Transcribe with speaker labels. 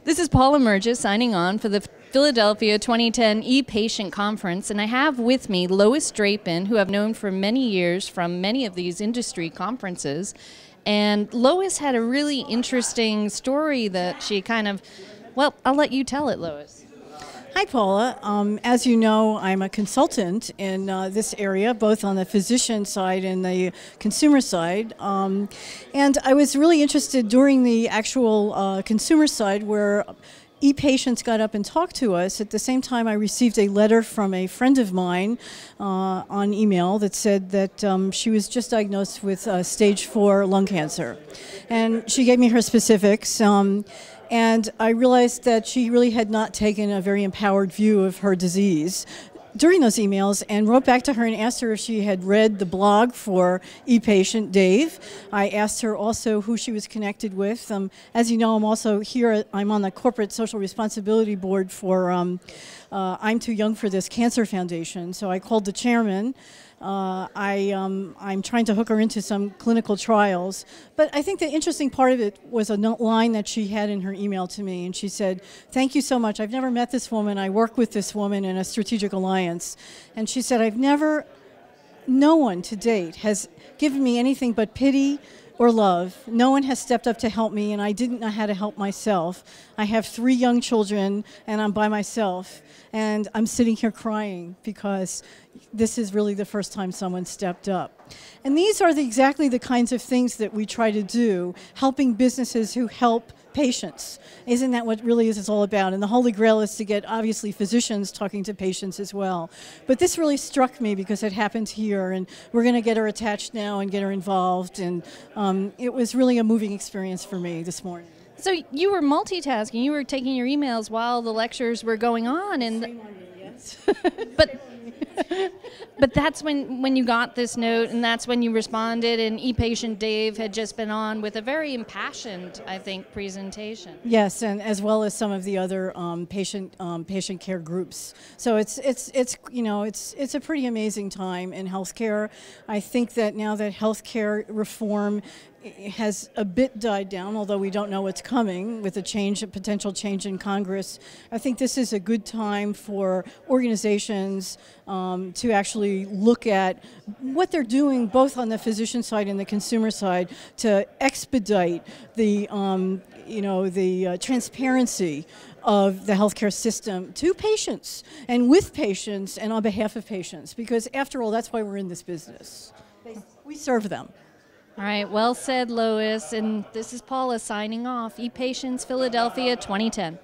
Speaker 1: This is Paula Merges signing on for the Philadelphia 2010 ePatient Conference, and I have with me Lois Drapin, who I've known for many years from many of these industry conferences. And Lois had a really interesting story that she well, I'll let you tell it, Lois.
Speaker 2: Hi, Paula. As you know, I'm a consultant in this area, both on the physician side and the consumer side. And I was really interested during the actual consumer side where ePatients got up and talked to us. At the same time, I received a letter from a friend of mine on email that said that she was just diagnosed with stage 4 lung cancer. And she gave me her specifics. And I realized that she really had not taken a very empowered view of her disease during those emails, and wrote back to her and asked her if she had read the blog for ePatient Dave. I asked her also who she was connected with. As you know, I'm also here, I'm on the Corporate Social Responsibility Board for I'm Too Young for This Cancer Foundation. So I called the chairman. I'm trying to hook her into some clinical trials. But I think the interesting part of it was a line that she had in her email to me. And she said, "Thank you so much. I've never met this woman. I work with this woman in a strategic alliance." And she said, no one to date has given me anything but pity or love. No one has stepped up to help me, and I didn't know how to help myself. I have 3 young children, and I'm by myself. And I'm sitting here crying because this is really the first time someone stepped up. And these are exactly the kinds of things that we try to do, helping businesses who help patients. Isn't that what really is all about? And the Holy Grail is to get, obviously, physicians talking to patients as well. But this really struck me because it happened here, and we're going to get her attached now and get her involved. And it was really a moving experience for me this morning.
Speaker 1: So you were multitasking. You were taking your emails while the lectures were going on. And
Speaker 2: Shame on me, yes.
Speaker 1: But that's when you got this note, and that's when you responded, and ePatient Dave had just been on with a very impassioned, I think, presentation.
Speaker 2: Yes, and as well as some of the other patient care groups. So it's a pretty amazing time in healthcare. I think that now that healthcare reform has a bit died down, although we don't know what's coming with a potential change in Congress. I think this is a good time for organizations to actually look at what they're doing both on the physician side and the consumer side to expedite the transparency of the healthcare system to patients and with patients and on behalf of patients, because after all, that's why we're in this business. We serve them.
Speaker 1: All right, well said, Lois. And this is Paula signing off, ePatients Philadelphia 2010.